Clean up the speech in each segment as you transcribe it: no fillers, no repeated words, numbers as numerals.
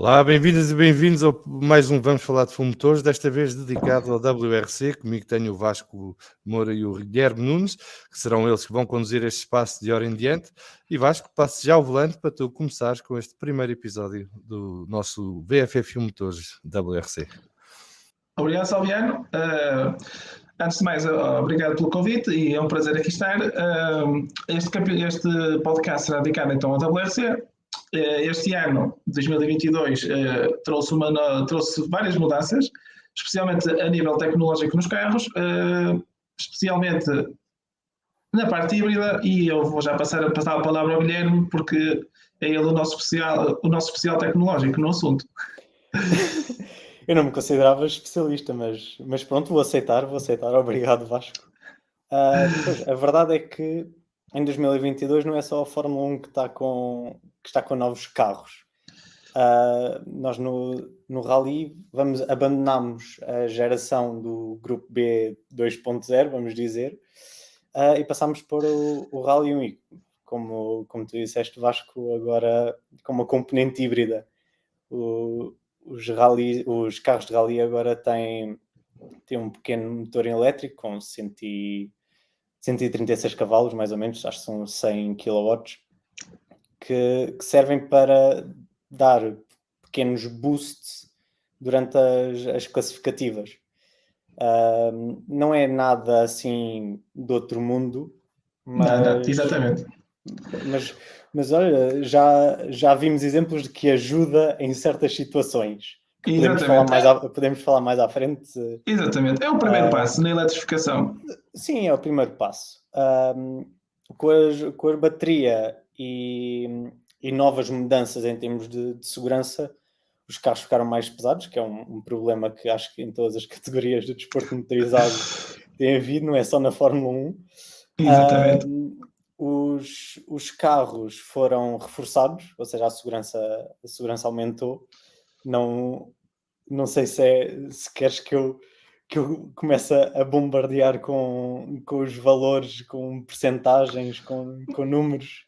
Olá, bem-vindas e bem-vindos a mais um Vamos Falar de Motores, desta vez dedicado ao WRC. Comigo tenho o Vasco Moura e o Guilherme Nunes, que serão eles que vão conduzir este espaço de hora em diante. E Vasco, passo já o volante para tu começares com este primeiro episódio do nosso VFF Motores WRC. Obrigado, Salviano. Antes de mais, obrigado pelo convite e é um prazer aqui estar. Este podcast será dedicado então ao WRC. Este ano, 2022, trouxe várias mudanças, especialmente a nível tecnológico nos carros, especialmente na parte híbrida, e eu vou já passar a palavra ao Guilherme, porque é ele o nosso especial tecnológico no assunto. Eu não me considerava especialista, mas pronto, vou aceitar. Obrigado, Vasco. Pois, a verdade é que em 2022 não é só a Fórmula 1 que está com novos carros. Nós no Rally abandonamos a geração do Grupo B 2.0, vamos dizer, e passámos para o Rally 1, como tu disseste, Vasco, agora com uma componente híbrida. Os carros de Rally agora têm um pequeno motor elétrico com 136 cavalos, mais ou menos, acho que são 100 kW, que servem para dar pequenos boosts durante as classificativas. Não é nada assim do outro mundo, mas... Nada, exatamente. Mas olha, já vimos exemplos de que ajuda em certas situações. Podemos falar mais à frente. Exatamente, é o primeiro passo na eletrificação. Sim, é o primeiro passo. Com a bateria e novas mudanças em termos de segurança, os carros ficaram mais pesados, que é um problema que acho que em todas as categorias do desporto motorizado tem havido, não é só na Fórmula 1. Exatamente. Os carros foram reforçados, ou seja, a segurança aumentou. Não sei se queres que eu comece a bombardear com os valores, com percentagens, com números.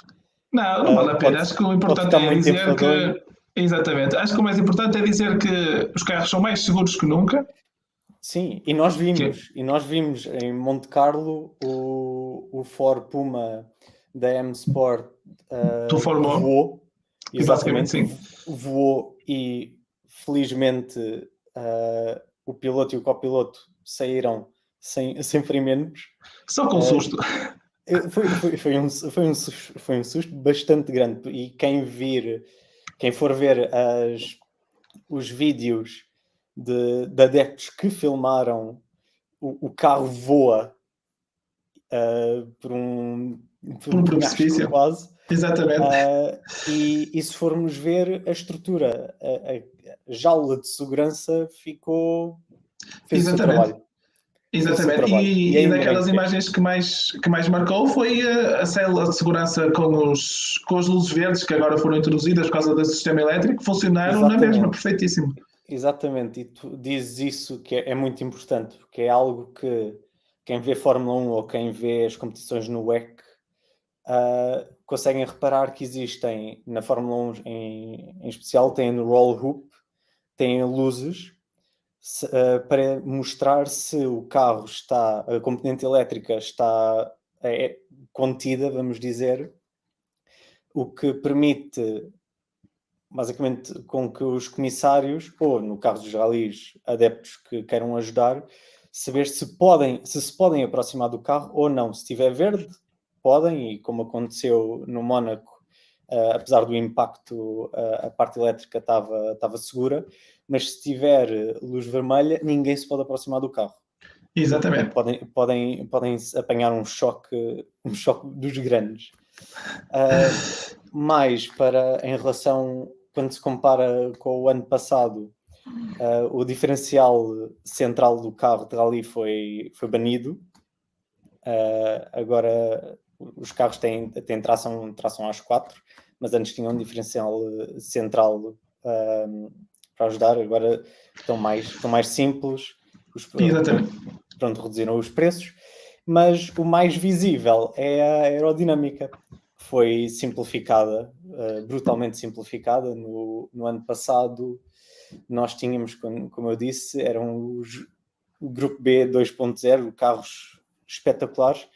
Não vale a pena. Acho que o importante é dizer que... Exatamente. Acho que o mais importante é dizer que os carros são mais seguros que nunca. Sim, e nós vimos em Monte Carlo o Ford Puma da M Sport voou. Exatamente, sim. Voou e felizmente o piloto e o copiloto saíram sem ferimentos. Só com susto. Foi um susto bastante grande. E quem for ver os vídeos de adeptos que filmaram o carro voa por um precipício quase. Exatamente. E se formos ver a estrutura, a jaula de segurança fez o seu trabalho. Exatamente. E daquelas imagens que mais marcou foi a célula de segurança com as luzes verdes que agora foram introduzidas por causa do sistema elétrico, funcionaram na mesma, perfeitíssimo. Exatamente, e tu dizes isso que é muito importante, porque é algo que quem vê Fórmula 1 ou quem vê as competições no WEC conseguem reparar que existem na Fórmula 1 em especial, tem no roll hoop, tem luzes para mostrar se o carro a componente elétrica está contida, vamos dizer, o que permite basicamente com que os comissários, ou no caso dos ralis, adeptos que queiram ajudar, saber se se podem aproximar do carro ou não. Se estiver verde, podem, e como aconteceu no Mónaco, apesar do impacto, a parte elétrica estava segura, mas se tiver luz vermelha, ninguém se pode aproximar do carro. Exatamente. Podem apanhar um choque dos grandes. Mais em relação, quando se compara com o ano passado, o diferencial central do carro de rally foi banido. Agora os carros têm tração às 4, mas antes tinham um diferencial central para ajudar. Agora estão mais simples. Pronto, reduziram os preços, mas o mais visível é a aerodinâmica. foi simplificada, brutalmente simplificada. No ano passado nós tínhamos, como eu disse, eram o Grupo B 2.0, carros espetaculares,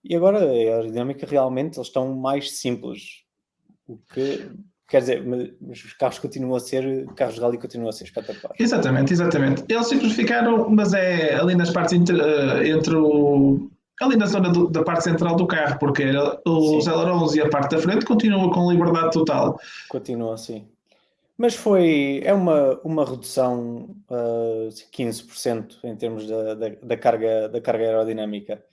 e agora a aerodinâmica realmente eles estão mais simples. O que quer dizer, mas os carros carros de rally continuam a ser espetaculares. Exatamente. Eles simplificaram, mas é ali nas partes ali na zona da parte central do carro, porque os ailerons e a parte da frente continuam com liberdade total. Continua assim. Mas é uma redução 15% em termos da carga aerodinâmica.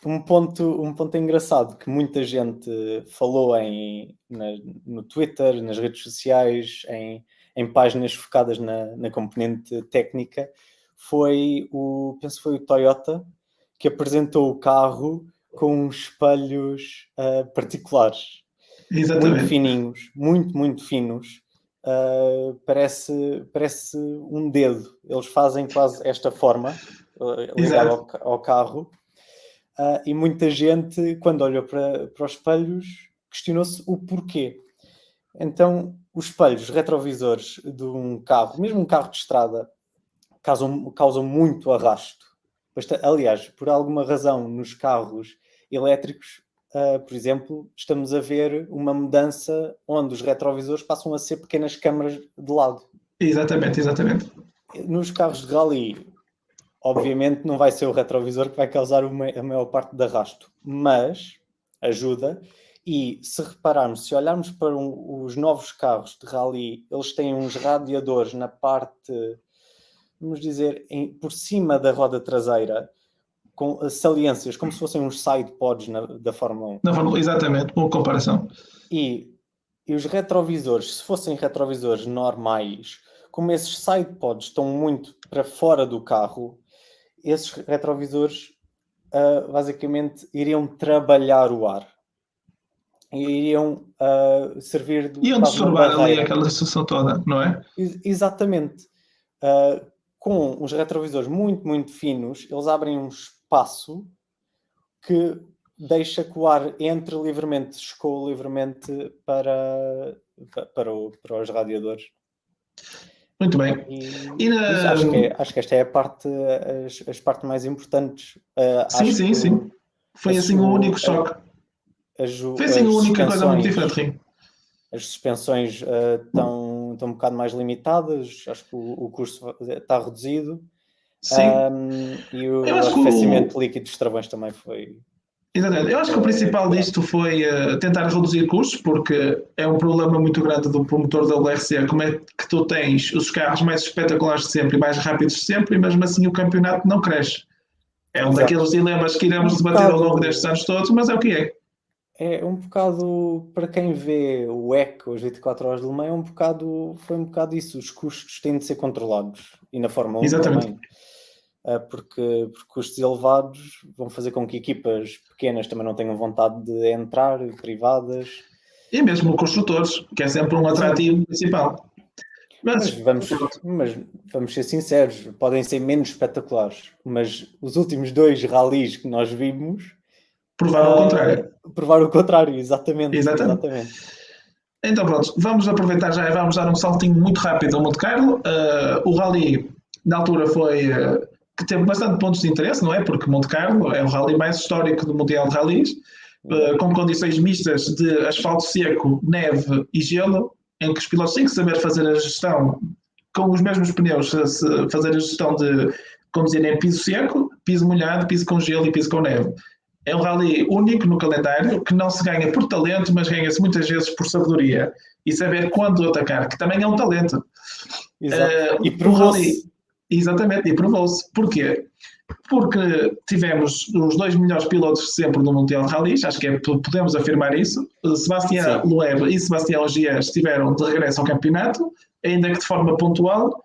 Um ponto engraçado que muita gente falou no Twitter, nas redes sociais, em páginas focadas na componente técnica, penso que foi o Toyota que apresentou o carro com espelhos particulares. Exatamente. Muito fininhos, muito finos. Parece um dedo. Eles fazem quase esta forma ligada ao carro. E muita gente, quando olhou para os espelhos, questionou-se o porquê. Então, os espelhos retrovisores de um carro, mesmo um carro de estrada, causam muito arrasto. Aliás, por alguma razão, nos carros elétricos, por exemplo, estamos a ver uma mudança onde os retrovisores passam a ser pequenas câmaras de lado. Exatamente. Nos carros de rally, obviamente não vai ser o retrovisor que vai causar a maior parte do arrasto, mas ajuda. E se repararmos, se olharmos para os novos carros de rally, eles têm uns radiadores na parte, vamos dizer, por cima da roda traseira, com saliências, como se fossem uns side pods da Fórmula 1. Exatamente, boa comparação. E os retrovisores, se fossem retrovisores normais, como esses side pods estão muito para fora do carro, esses retrovisores basicamente iriam trabalhar o ar. Iriam servir de iam disturbar ali aquela situação toda, não é? Exatamente. Com os retrovisores muito finos, eles abrem um espaço que deixa que o ar entre livremente, escoe livremente para os radiadores. Muito bem. Acho que esta é as partes mais importantes. Sim. Foi assim o único choque. Foi assim a única coisa muito diferente. As suspensões estão um bocado mais limitadas. Acho que o custo está reduzido. Sim. E o arrefecimento líquido dos travões também foi... Exatamente. Eu acho que o principal disto foi tentar reduzir custos, porque é um problema muito grande do promotor da WRC. Como é que tu tens os carros mais espetaculares de sempre e mais rápidos de sempre, e mesmo assim o campeonato não cresce? É um daqueles dilemas que iremos debater ao longo destes anos todos, mas é o que é. É um bocado, para quem vê o WEC, os 24 horas de Le Mans, foi um bocado isso. Os custos têm de ser controlados. E na Fórmula 1 Exatamente. também. Porque custos elevados vão fazer com que equipas pequenas também não tenham vontade de entrar, privadas. E mesmo construtores, que é sempre um atrativo principal. Mas vamos ser sinceros, podem ser menos espetaculares, mas os últimos 2 ralis que nós vimos provaram o contrário. Provar o contrário, exatamente. Então pronto, vamos aproveitar já e vamos dar um saltinho muito rápido ao Monte Carlo. O rally na altura foi que teve bastante pontos de interesse, não é? Porque Monte Carlo é o rally mais histórico do Mundial de Rallys, com condições mistas de asfalto seco, neve e gelo, em que os pilotos têm que saber fazer a gestão com os mesmos pneus, fazer a gestão de conduzir em piso seco, piso molhado, piso com gelo e piso com neve. É um rally único no calendário, que não se ganha por talento, mas ganha-se muitas vezes por sabedoria e saber quando atacar, que também é um talento. Exato. E provou-se. Exatamente, e provou-se. Porquê? Porque tivemos os 2 melhores pilotos de sempre no Mundial de Rallys, acho que podemos afirmar isso. Sébastien Loeb e Sébastien Ogier estiveram de regresso ao campeonato, ainda que de forma pontual.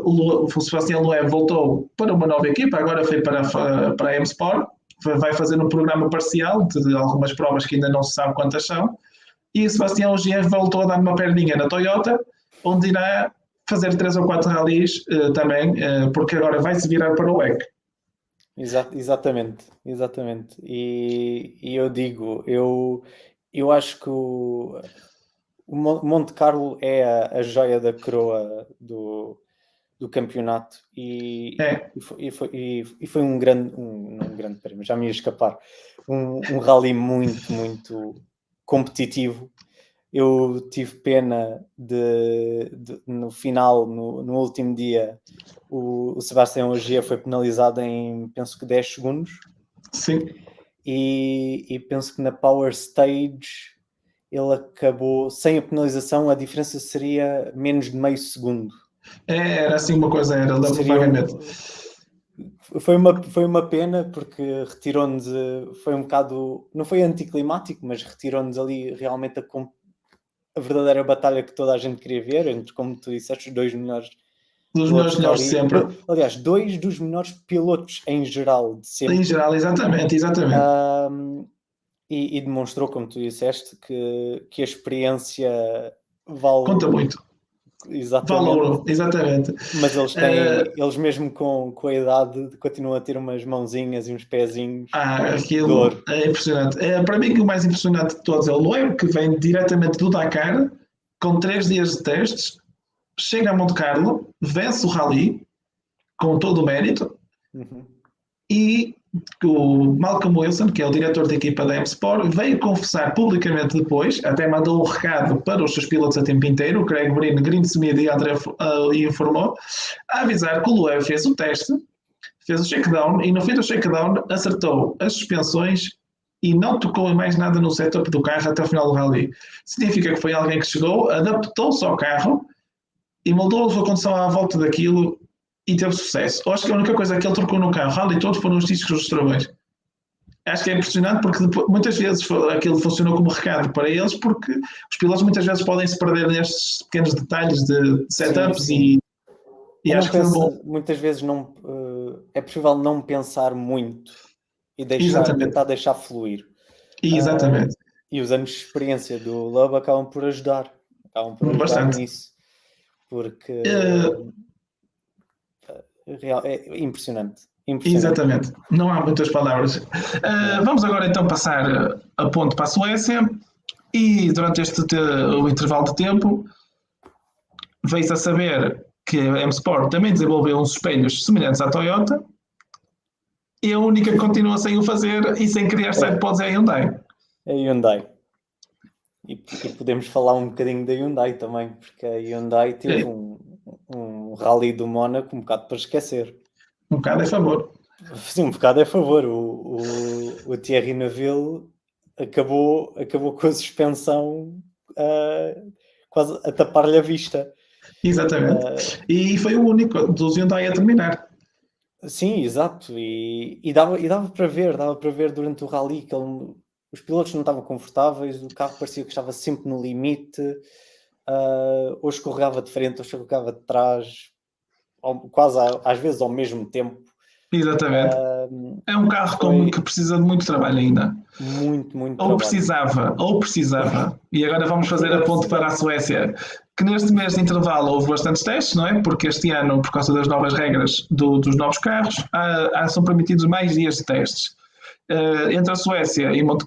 O Sébastien Loeb voltou para uma nova equipa, agora foi para a M-Sport, vai fazer um programa parcial de algumas provas que ainda não se sabe quantas são, e Sébastien Ogier voltou a dar uma perninha na Toyota, onde irá fazer 3 ou 4 rallies também, porque agora vai-se virar para o WEC. Exatamente. E eu digo, eu acho que o Monte Carlo é a joia da coroa do campeonato É, e foi não um grande prémio, já me ia escapar, um rally muito, muito competitivo. Eu tive pena no final, no último dia, o Sebastião Ogier foi penalizado em, penso que 10 segundos, sim. e penso que na Power Stage ele acabou, sem a penalização, a diferença seria menos de meio segundo. Era assim uma coisa, era, lembro Seria vagamente. foi uma pena porque retirou-nos, foi um bocado, não foi anticlimático, mas retirou-nos ali realmente a verdadeira batalha que toda a gente queria ver, entre, como tu disseste, os dois melhores Dos pilotos melhores de de rally. sempre. Aliás, dois dos melhores pilotos em geral de sempre. Em geral, exatamente. E demonstrou, como tu disseste, que a experiência vale Conta muito. exatamente. Valor, exatamente. Mas eles mesmo com a idade, continuam a ter umas mãozinhas e uns pezinhos de Aquilo ouro. é impressionante. Para mim, o mais impressionante de todos é o Loeb, que vem diretamente do Dakar, com 3 dias de testes, chega a Monte Carlo, vence o Rally, com todo o mérito, Uhum. e o Malcolm Wilson, que é o diretor da equipa da M-Sport, veio confessar publicamente depois, até mandou um recado para os seus pilotos a tempo inteiro, o Craig Breen, Greensmith e André informou, a avisar que o Loeb fez o teste, fez o shakedown e no fim do shakedown acertou as suspensões e não tocou em mais nada no setup do carro até o final do rally. Significa que foi alguém que chegou, adaptou-se ao carro e moldou a sua condução à volta daquilo e teve sucesso. Eu acho que a única coisa que ele trocou no carro, o rally todo, foram os discos dos travões. Acho que é impressionante porque muitas vezes aquilo funcionou como recado para eles, porque os pilotos muitas vezes podem se perder nestes pequenos detalhes de setups Sim. e acho que foi bom. Muitas vezes é possível não pensar muito e Exatamente. tentar deixar fluir. Exatamente. E os anos de experiência do Love acabam por ajudar Bastante. nisso, porque Uh, é impressionante. Exatamente, não há muitas palavras. Vamos agora então passar a ponto para a Suécia e durante o intervalo de tempo veio-se a saber que a M-Sport também desenvolveu uns espelhos semelhantes à Toyota e a única que continua sem o fazer e sem criar sidepods é a Hyundai. A Hyundai. E podemos falar um bocadinho da Hyundai também, porque a Hyundai teve um rally do Mónaco um bocado para esquecer. Um bocado a favor. Sim, um bocado é a favor. O Thierry Neuville acabou com a suspensão quase a tapar-lhe a vista. Exatamente. E foi o único dos Hyundai a terminar. Sim, exato. E dava para ver durante o rally que os pilotos não estavam confortáveis, o carro parecia que estava sempre no limite, ou escorregava de frente, ou escorregava de trás, quase às vezes ao mesmo tempo. Exatamente. É um carro que precisa de muito trabalho ainda. Muito, muito Ou trabalho. precisava. E agora vamos fazer a ponte para a Suécia, que neste mês de intervalo houve bastantes testes, não é? Porque este ano, por causa das novas regras dos novos carros, são permitidos mais dias de testes. Entre a Suécia e Monte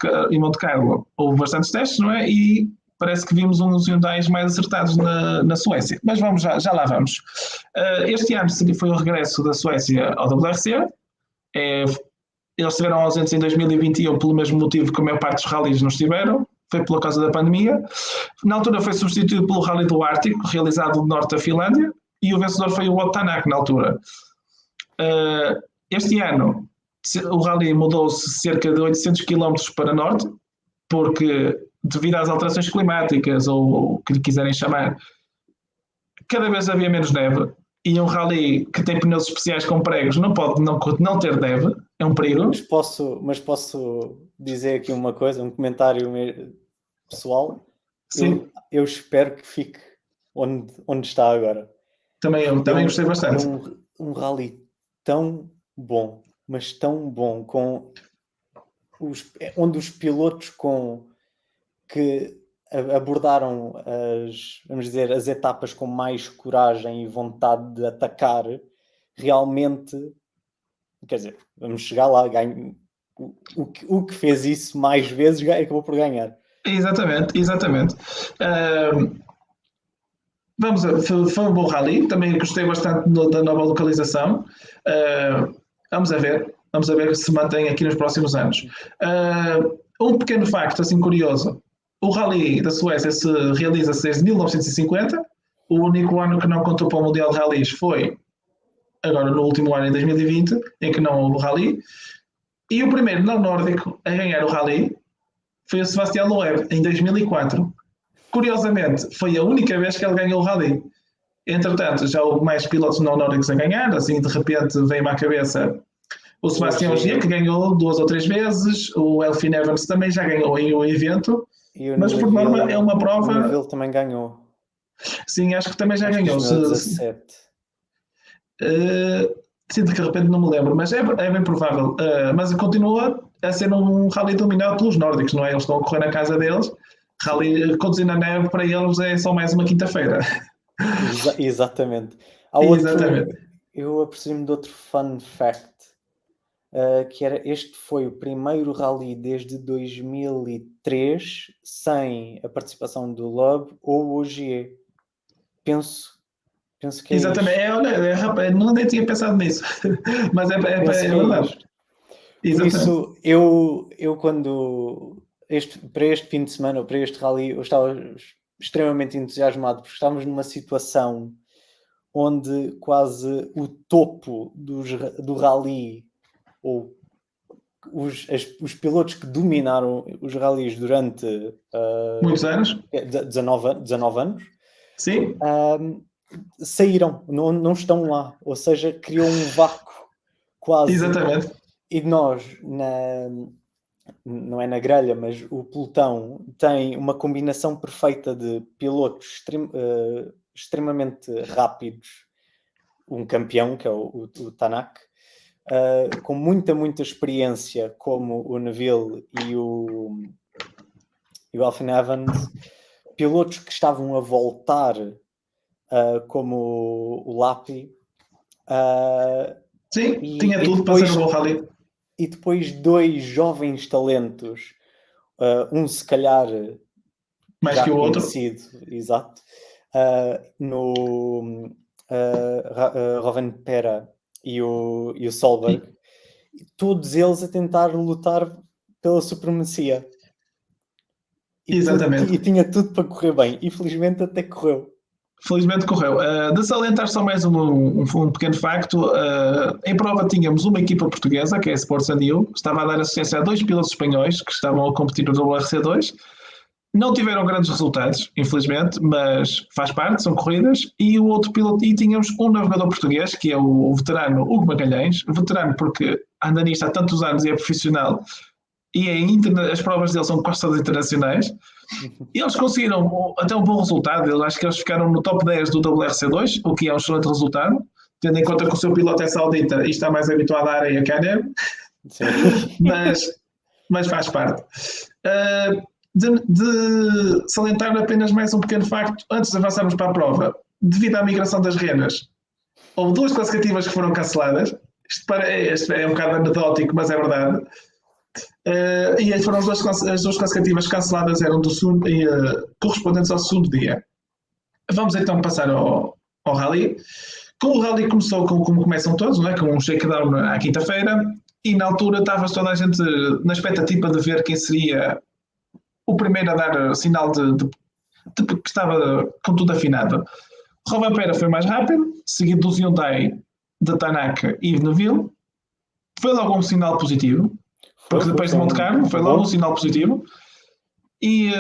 Carlo houve bastantes testes, não é? E parece que vimos uns Hyundai mais acertados na Suécia. Mas já lá vamos. Este ano foi o regresso da Suécia ao WRC. Eles estiveram ausentes em 2021 pelo mesmo motivo que a maior parte dos rallies não estiveram, foi por causa da pandemia. Na altura foi substituído pelo Rally do Ártico, realizado no norte da Finlândia, e o vencedor foi o Wout Tanak na altura. Este ano o rally mudou-se cerca de 800 km para norte, porque devido às alterações climáticas, ou o que lhe quiserem chamar, cada vez havia menos neve, e um rally que tem pneus especiais com pregos não pode não ter neve, é um perigo. Mas posso dizer aqui uma coisa, um comentário pessoal? Sim. Eu espero que fique onde está agora. Também gostei bastante. É um rally tão bom, mas tão bom, onde os pilotos que abordaram vamos dizer, as etapas com mais coragem e vontade de atacar, realmente quer dizer, vamos chegar lá, o que fez isso mais vezes acabou por ganhar. Exatamente. Vamos a, foi um bom rally, também gostei bastante da nova localização. Vamos a ver se se mantém aqui nos próximos anos. Um pequeno facto, assim curioso: o rally da Suécia realiza-se desde 1950. O único ano que não contou para o Mundial de Rallys foi agora no último ano, em 2020, em que não houve rally. E o primeiro não nórdico a ganhar o rally foi o Sebastian Loeb, em 2004. Curiosamente, foi a única vez que ele ganhou o rally. Entretanto, já houve mais pilotos não nórdicos a ganhar, assim de repente veio-me à cabeça o Sebastian Ogier, que ganhou 2 ou 3 vezes, o Elfyn Evans também já ganhou em um evento, mas por norma é uma prova. O Neville também ganhou. Sim, acho que também já ganhou. 2017. Sim, de repente não me lembro, mas é bem provável. Mas continua a ser um rally dominado pelos nórdicos, não é? Eles estão a correr na casa deles. Rally, conduzir na neve para eles é só mais uma quinta-feira. Exatamente. Exatamente. Eu apercebi-me de outro fun fact, que era: este foi o primeiro rally desde 2003 sem a participação do Loeb ou o Ogier. Penso que é Exatamente. Não nem tinha pensado nisso, mas é verdade. Por isso, eu quando para este fim de semana ou para este rally, eu estava extremamente entusiasmado, porque estávamos numa situação onde quase o topo do rally, ou os pilotos que dominaram os rallies durante muitos anos, 19 anos, sim, saíram, não estão lá, ou seja, criou um vácuo quase. Exatamente. E nós, não é na grelha, mas o pelotão tem uma combinação perfeita de pilotos extremamente rápidos, um campeão, que é o Tanak, com muita experiência, como o Neville e o Elfyn Evans, pilotos que estavam a voltar, como o Lappi. Sim, tinha tudo para ser um bom rally. E depois 2 jovens talentos, um se calhar mais que o outro, exato, no Rovanperä e o Solberg, todos eles a tentar lutar pela supremacia. Exatamente. E tinha tudo para correr bem. Infelizmente até correu. Felizmente correu. De salientar só mais um pequeno facto. Em prova tínhamos uma equipa portuguesa, que é a Sports &You, que estava a dar assistência a 2 pilotos espanhóis que estavam a competir no WRC2. Não tiveram grandes resultados, infelizmente, mas faz parte, são corridas. E o outro piloto, e tínhamos um navegador português, que é o veterano Hugo Magalhães, veterano porque anda nisto há tantos anos e é profissional, e as provas dele são quase todas internacionais. E eles conseguiram até um bom resultado. Eu acho que eles ficaram no top 10 do WRC2, o que é um excelente resultado, tendo em conta que o seu piloto é saudita e está mais habituado à areia que à neve. Mas faz parte. De salientar apenas mais um pequeno facto, antes de avançarmos para a prova. Devido à migração das renas, houve 2 classificativas que foram canceladas. Isto é um bocado anedótico, mas é verdade. E aí foram as 2 classificativas canceladas, eram correspondentes ao segundo dia. Vamos então passar ao rally. O rally começou como começam todos, não é? Com um shakedown à quinta-feira, e na altura estava toda a gente na expectativa de ver quem seria o primeiro a dar sinal de que estava com tudo afinado. Rovanperä foi mais rápido, seguido do Hyundai, de Tanaka e Neville. Foi logo um sinal positivo. Porque depois de Monte Carlo foi logo um sinal positivo. E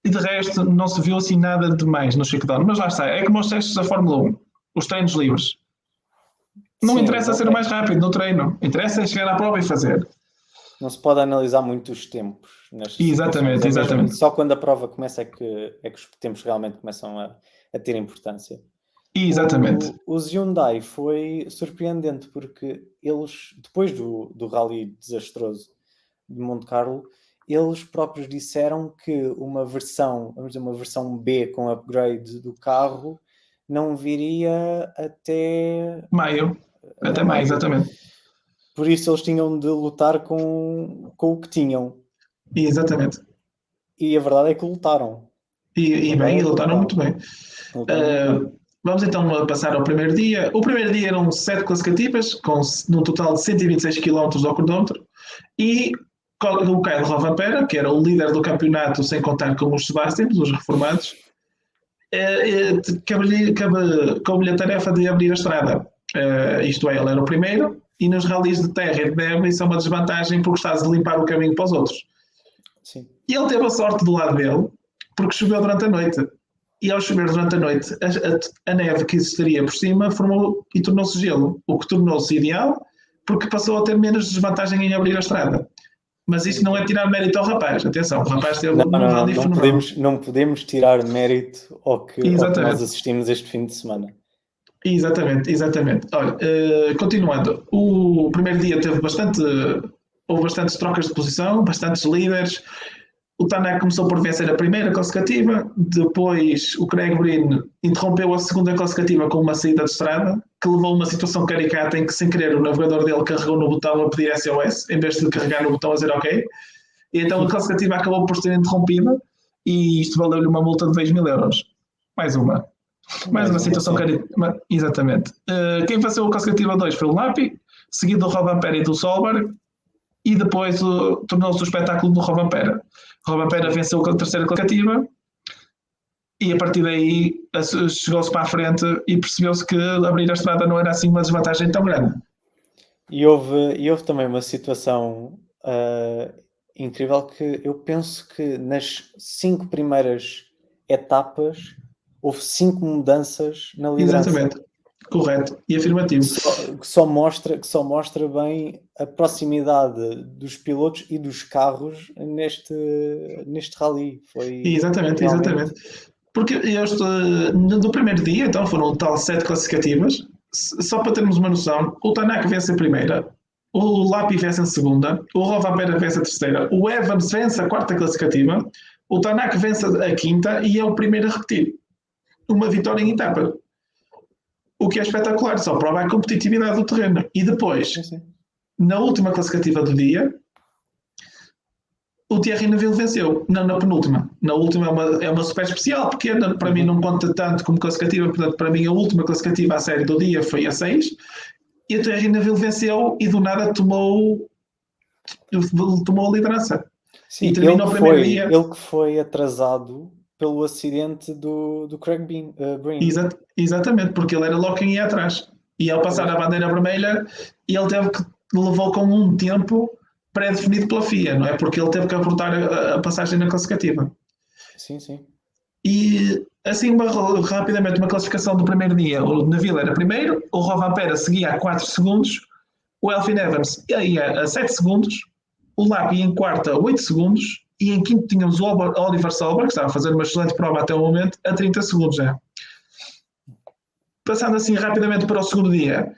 de resto não se viu assim nada de mais no shakedown. Mas lá está, é como os testes da Fórmula 1, os treinos livres. Não interessa ser o mais rápido no treino, interessa chegar à prova e fazer. Não se pode analisar muito os tempos. Exatamente. Só quando a prova começa é que os tempos realmente começam a ter importância. Exatamente. O Hyundai foi surpreendente, porque eles, depois do rally desastroso de Monte Carlo, eles próprios disseram que uma versão B com upgrade do carro não viria até maio. Até maio, exatamente. por isso eles tinham de lutar com o que tinham. Exatamente. E a verdade é que lutaram. E bem, e lutaram muito bem. Vamos então passar ao primeiro dia. O primeiro dia eram 7 classificativas, com num total de 126 km ao cronómetro, e o Kyle Rovanpera, que era o líder do campeonato, sem contar com os Sebastian, os reformados, cabe-lhe a tarefa de abrir a estrada. Isto é, ele era o primeiro, e nos rallies de terra e de neve isso é uma desvantagem porque estás a limpar o caminho para os outros. Sim. E ele teve a sorte do lado dele, porque choveu durante a noite. E ao chover durante a noite, a neve que existiria por cima formou e tornou-se gelo, o que tornou-se ideal, porque passou a ter menos desvantagem em abrir a estrada. Mas isso não é tirar mérito ao rapaz. Atenção, o rapaz teve um rally fenomenal. Não podemos tirar mérito ao que nós assistimos este fim de semana. Exatamente. Olha, continuando, o primeiro dia houve bastantes trocas de posição, bastantes líderes. O Tanak começou por vencer a primeira classificativa, depois o Craig Breen interrompeu a segunda classificativa com uma saída de estrada, que levou a uma situação caricata em que, sem querer, o navegador dele carregou no botão a pedir SOS, em vez de carregar no botão a dizer OK. E então a classificativa acabou por ser interrompida e isto valeu-lhe uma multa de 2.000 euros. Mais uma situação caricata. Exatamente. Quem venceu a classificativa 2 foi o Lapi, seguido do Rovanpera e do Solberg, e depois tornou-se o espetáculo do Rovanpera. Rovanpera venceu a terceira classificativa e a partir daí chegou-se para a frente e percebeu-se que abrir a estrada não era assim uma desvantagem tão grande. E houve também uma situação incrível que eu penso que nas 5 primeiras etapas houve 5 mudanças na liderança. Exatamente. Correto e afirmativo. Que só mostra bem a proximidade dos pilotos e dos carros neste rally. Foi exatamente. Porque no primeiro dia, então, foram um total 7 classificativas. Só para termos uma noção, o Tanak vence a primeira, o Lapi vence a segunda, o Rovanpera vence a terceira, o Evans vence a quarta classificativa, o Tanak vence a quinta e é o primeiro a repetir uma vitória em etapa. O que é espetacular, só prova a competitividade do terreno. E depois, na última classificativa do dia, o Thierry Neuville venceu. Não, na penúltima. Na última é uma super especial, porque para mim não conta tanto como classificativa. Portanto, para mim a última classificativa a série do dia foi a 6. E o Thierry Neuville venceu e do nada tomou a liderança. Sim, e terminou o primeiro dia. Ele que foi atrasado pelo acidente do Craig Breen. Exatamente, porque ele era logo quem ia atrás. E ao passar a bandeira vermelha, ele levou com um tempo pré-definido pela FIA, não é? Porque ele teve que abortar a passagem na classificativa. Sim. E assim, rapidamente, uma classificação do primeiro dia. O Neuville era primeiro, o Rovanpera seguia a 4 segundos, o Elfyn Evans ia a 7 segundos, o Lapi em quarta a 8 segundos, e em quinto tínhamos o Oliver Solberg, que estava a fazer uma excelente prova até o momento, a 30 segundos já. Passando assim rapidamente para o segundo dia,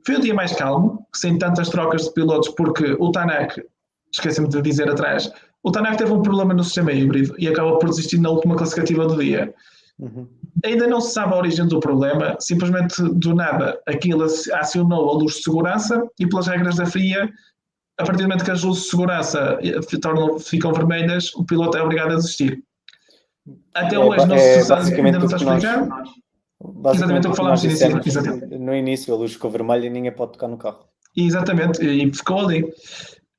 foi um dia mais calmo, sem tantas trocas de pilotos, porque o Tanak, esqueci-me de dizer atrás, o Tanak teve um problema no sistema híbrido e acabou por desistir na última classificativa do dia. Ainda não se sabe a origem do problema, simplesmente do nada aquilo acionou a luz de segurança e pelas regras da FIA, a partir do momento que as luzes de segurança ficam vermelhas, o piloto é obrigado a desistir. Até hoje não se sabe, ainda não está explicado. Exatamente o que falámos no início, a luz ficou vermelha e ninguém pode tocar no carro. Exatamente, e ficou ali.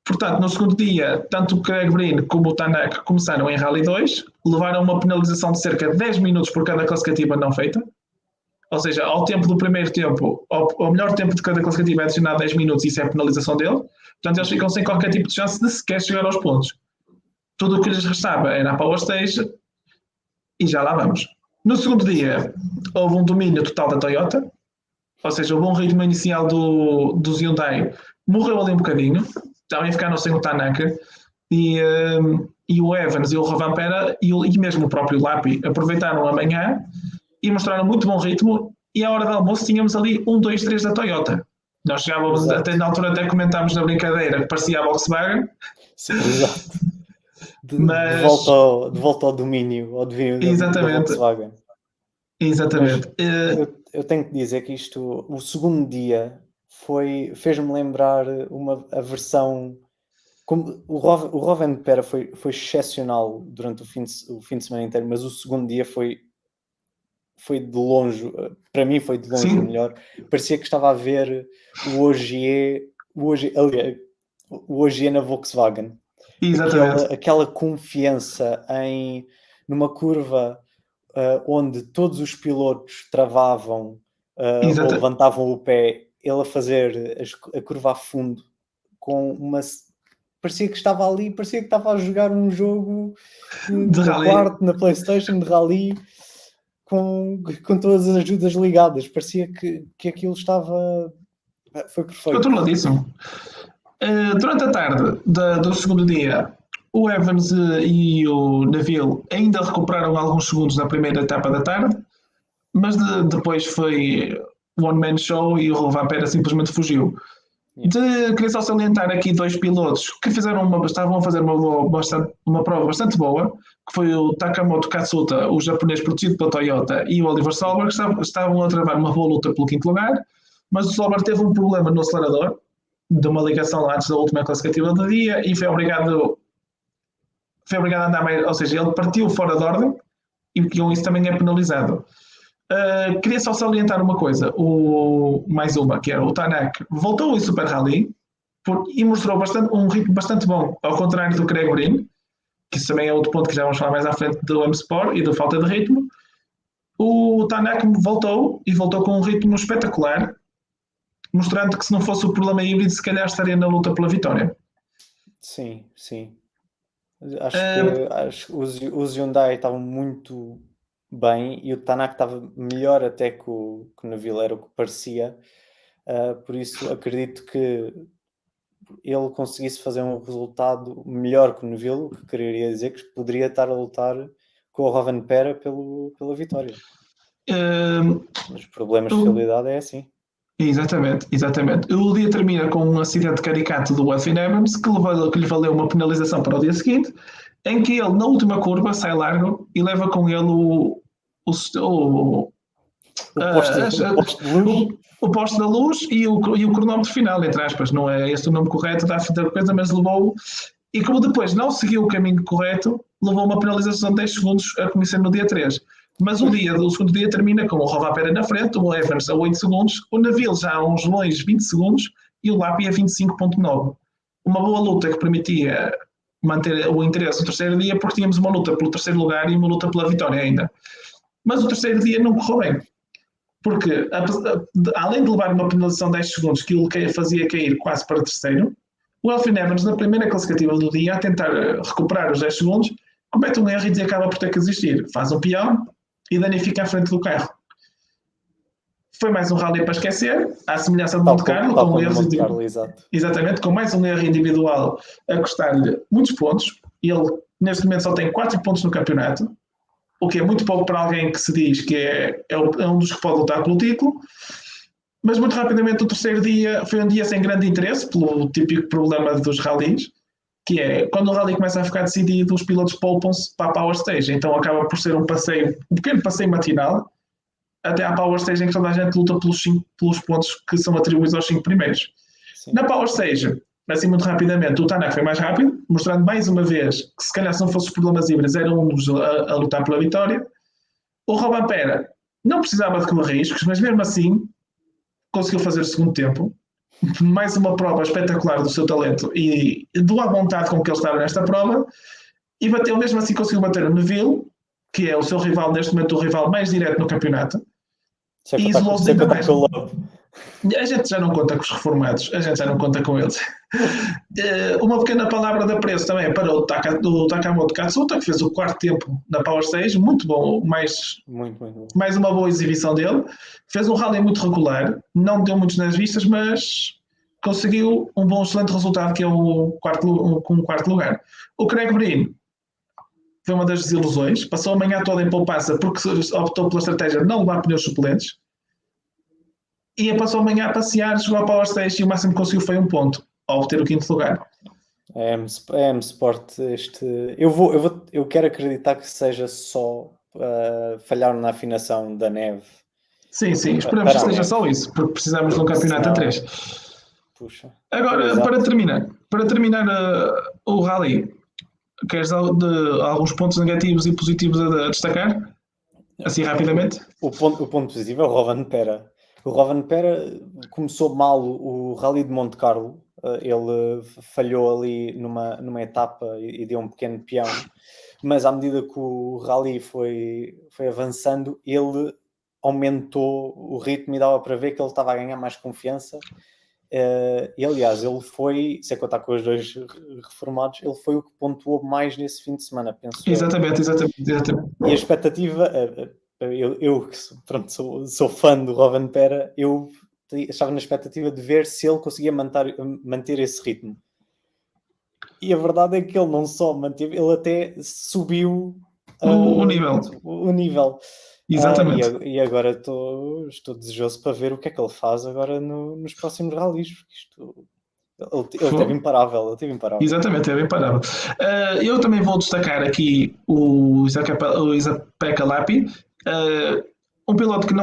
Portanto, no segundo dia, tanto o Craig Breen como o Tanak começaram em Rally 2, levaram uma penalização de cerca de 10 minutos por cada classificativa não feita. Ou seja, ao tempo do primeiro tempo, ao melhor tempo de cada classificativa é adicionado 10 minutos e isso é a penalização dele. Portanto, eles ficam sem qualquer tipo de chance de sequer chegar aos pontos. Tudo o que lhes restava era a Power Stage e já lá vamos. No segundo dia, houve um domínio total da Toyota, ou seja, o bom ritmo inicial do Hyundai morreu ali um bocadinho, também ficaram sem o Tanak, e o Evans e o Rovanpera e mesmo o próprio Lapi aproveitaram a manhã e mostraram muito bom ritmo, e à hora do almoço tínhamos ali 1, 2, 3 da Toyota. Nós chegávamos, até na altura até comentámos na brincadeira que parecia a Volkswagen. Sim, exato. De volta ao domínio da Volkswagen. Exatamente. Eu tenho que dizer que o segundo dia fez-me lembrar a versão. Como o Rovanperä foi excepcional durante o fim de semana inteiro, mas o segundo dia foi de longe, para mim foi de longe Sim. o melhor. Parecia que estava a ver o Ogier na Volkswagen. Exatamente. Aquela confiança numa curva onde todos os pilotos travavam ou levantavam o pé, ele a fazer a curva a fundo com parecia que estava ali, parecia que estava a jogar um jogo De no rally. quarto, na PlayStation, de rally, com todas as ajudas ligadas. Parecia que aquilo estava... Foi perfeito. Controladíssimo. Durante a tarde do segundo dia, o Evans e o Neville ainda recuperaram alguns segundos na primeira etapa da tarde, mas depois foi one-man show e o Rovanperä simplesmente fugiu. Queria só salientar aqui dois pilotos que estavam a fazer uma prova bastante boa, que foi o Takamoto Katsuta, o japonês protegido pela Toyota, e o Oliver Solberg, que estavam a travar uma boa luta pelo quinto lugar, mas o Solberg teve um problema no acelerador, de uma ligação antes da última classificativa do dia, e foi obrigado a andar mais, ou seja, ele partiu fora de ordem, e com isso também é penalizado. Queria só salientar uma coisa, mais uma, que era o Tanak voltou em Super Rally e mostrou um ritmo bastante bom, ao contrário do Craig Breen, que isso também é outro ponto que já vamos falar mais à frente do M-Sport e da falta de ritmo. O Tanak voltou com um ritmo espetacular, mostrando que se não fosse o problema híbrido, se calhar estaria na luta pela vitória. Sim. Acho que os Hyundai estavam muito bem e o Tanak estava melhor até que o Neville, era o que parecia. Por isso acredito que ele conseguisse fazer um resultado melhor que o Neville, o que quereria dizer que poderia estar a lutar com o Rovanperä pela vitória. Os problemas de fiabilidade é assim. Exatamente. O dia termina com um acidente caricato do Elfyn Evans que lhe valeu uma penalização para o dia seguinte, em que ele, na última curva, sai largo e leva com ele o poste da luz e o cronómetro final, entre aspas. Não é este o nome correto da coisa, mas levou. E como depois não seguiu o caminho correto, levou uma penalização de 10 segundos a comissão no dia 3. Mas o segundo dia termina com o Rovanperä na frente, o Evans a 8 segundos, o Neville já a uns longe 20 segundos e o Lappi a 25.9. Uma boa luta que permitia manter o interesse no terceiro dia, porque tínhamos uma luta pelo terceiro lugar e uma luta pela vitória ainda. Mas o terceiro dia não correu bem, porque além de levar uma penalização de 10 segundos que o fazia cair quase para terceiro, o Elfyn Evans, na primeira classificativa do dia, a tentar recuperar os 10 segundos, comete um erro e acaba por ter que desistir. Faz um peão e danifica a frente do carro. Foi mais um rally para esquecer, à semelhança de Monte Carlo, com erros exatamente, com mais um erro individual a custar-lhe muitos pontos. Ele, neste momento, só tem 4 pontos no campeonato, o que é muito pouco para alguém que se diz que é um dos que pode lutar pelo título. Mas muito rapidamente o terceiro dia foi um dia sem grande interesse, pelo típico problema dos rallies, que é quando o rally começa a ficar decidido, os pilotos poupam-se para a Power Stage, então acaba por ser um pequeno passeio matinal, até à Power Stage em que toda a gente luta pelos pontos que são atribuídos aos 5 primeiros. Sim. Na Power Stage, assim muito rapidamente, o Tanak foi mais rápido, mostrando mais uma vez que se calhar se não fossem os problemas híbridos, era um dos a lutar pela vitória. O Rovanperä não precisava de correr riscos, mas mesmo assim conseguiu fazer o segundo tempo. Mais uma prova espetacular do seu talento e da vontade com que ele estava nesta prova, e bateu, mesmo assim conseguiu bater o Neville, que é o seu rival, neste momento o rival mais direto no campeonato, e isolou-se ainda mais. A gente já não conta com os reformados, a gente já não conta com eles. Uma pequena palavra de apreço também para o Takamoto Katsuta, que fez o quarto tempo na Power Stage, muito bom, mais uma boa exibição dele. Fez um rally muito regular, não deu muitos nas vistas, mas conseguiu um bom, excelente resultado, que é com um quarto lugar. O Craig Breen foi uma das desilusões, passou a manhã toda em poupança porque optou pela estratégia de não levar pneus suplentes, e passou a manhã a passear, chegou à Power Stage e o máximo que conseguiu foi 1 ponto, ao obter o 5º lugar. É M-Sport. Eu quero acreditar que seja só falhar na afinação da neve. Sim, esperamos que seja só isso, porque precisamos de um campeonato a 3. Puxa. Agora, para terminar o Rally, queres alguns pontos negativos e positivos a destacar? Assim, rapidamente? O ponto positivo é o Rovanpera. O Rovanpera começou mal o Rally de Monte Carlo. Ele falhou ali numa etapa e deu um pequeno peão. Mas à medida que o Rally foi avançando, ele aumentou o ritmo e dava para ver que ele estava a ganhar mais confiança. E aliás, ele foi, sem contar com os dois reformados, ele foi o que pontuou mais nesse fim de semana, penso. Exatamente. E a expectativa, eu pronto, sou fã do Rovanpera, eu estava na expectativa de ver se ele conseguia manter esse ritmo. E a verdade é que ele não só manteve, ele até subiu o nível. O nível. Exatamente. E agora estou desejoso para ver o que é que ele faz agora nos próximos rallies, porque ele teve imparável. Exatamente, teve imparável. Eu também vou destacar aqui o Isa-Pekka Lappi, um piloto que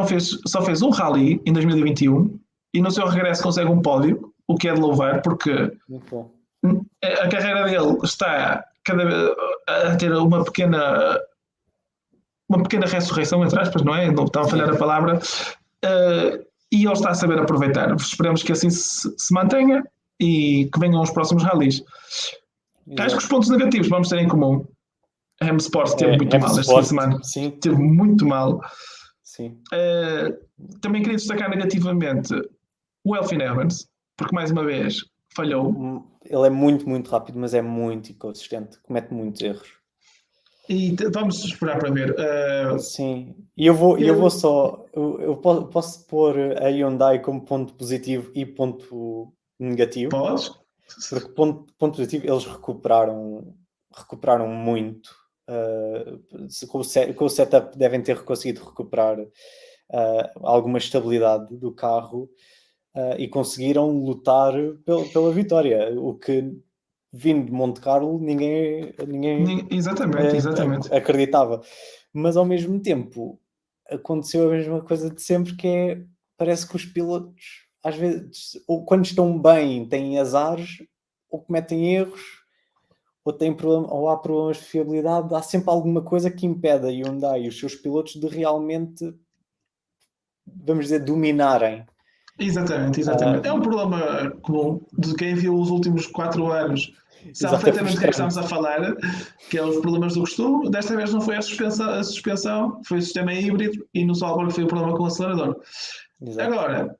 só fez um rally em 2021 e no seu regresso consegue um pódio, o que é de louvar, porque muito bom. A carreira dele está a ter uma pequena ressurreição, entre aspas, não é? Não está a falhar a palavra. E ele está a saber aproveitar. Esperemos que assim se mantenha e que venham os próximos rallies. Acho que os pontos negativos vamos ter em comum. A M Sport teve muito mal este fim de semana. Sim. Teve muito mal. Sim. Também queria destacar negativamente o Elfyn Evans, porque mais uma vez falhou. Ele é muito, muito rápido, mas é muito inconsistente. Comete muitos erros. E vamos esperar para ver. Sim. E eu vou só... Eu posso pôr a Hyundai como ponto positivo e ponto negativo? Podes? Porque ponto positivo, eles recuperaram muito. Com o setup devem ter conseguido recuperar alguma estabilidade do carro e conseguiram lutar pela vitória, o que vindo de Monte Carlo ninguém exatamente. acreditava. Mas ao mesmo tempo aconteceu a mesma coisa de sempre, que parece que os pilotos às vezes, ou quando estão bem têm azares, ou cometem erros, ou há problemas de fiabilidade. Há sempre alguma coisa que impede a Hyundai e os seus pilotos de realmente, vamos dizer, dominarem. Exatamente. É um problema comum de quem viu os últimos 4 anos. Sabe perfeitamente do que estamos a falar, que é os problemas do costume. Desta vez não foi a suspensão, foi o sistema híbrido, e no Salzburg foi o problema com o acelerador. Exato. Agora,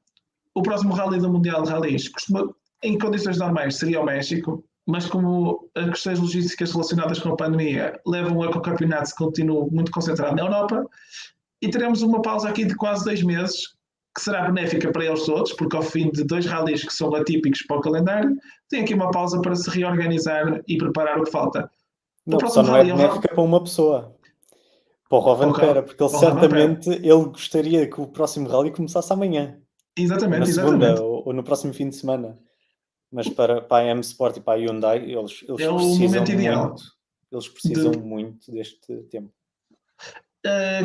o próximo rally do Mundial de Rallys, em condições normais, seria o México, mas como as questões logísticas relacionadas com a pandemia levam a que o campeonato se continue muito concentrado na Europa, e teremos uma pausa aqui de quase 2 meses, que será benéfica para eles todos, porque ao fim de 2 rallies que são atípicos para o calendário, tem aqui uma pausa para se reorganizar e preparar o que falta. Não, só não é benéfica para uma pessoa, para o Rovanpera, porque ele certamente gostaria que o próximo rally começasse amanhã. Exatamente. Segunda, ou no próximo fim de semana. Mas para a M Sport e para a Hyundai, eles precisam muito. Eles precisam muito deste tempo.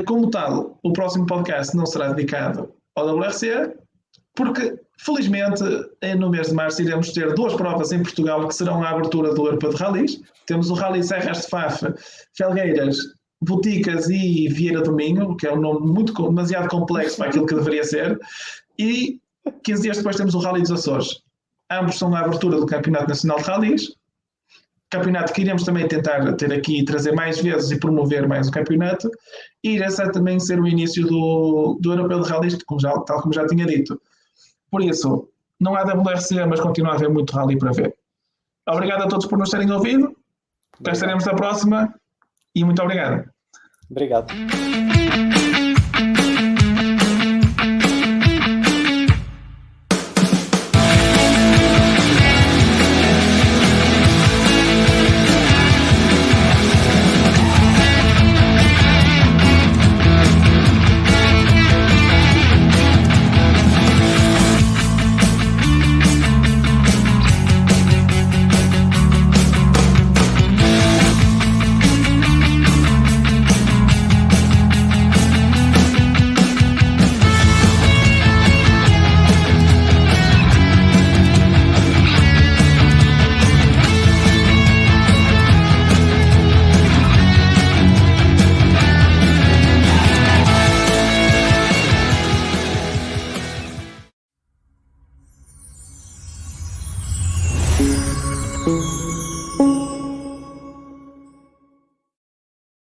Como tal, o próximo podcast não será dedicado ao WRC, porque felizmente no mês de março iremos ter 2 provas em Portugal que serão a abertura do Europeu de Rallys. Temos o Rally Serras de Faf, Felgueiras, Boticas e Vieira do Minho, que é um nome demasiado complexo para aquilo que deveria ser, e 15 dias depois temos o Rally dos Açores. Ambos são a abertura do Campeonato Nacional de Rallys, campeonato que iremos também tentar ter aqui e trazer mais vezes e promover mais o campeonato, e irá também ser o início do Europeu de Rallys, tal como já tinha dito. Por isso, não há WRC, mas continua a haver muito rally para ver. Obrigado a todos por nos terem ouvido. Cá estaremos na próxima e muito obrigado. Obrigado.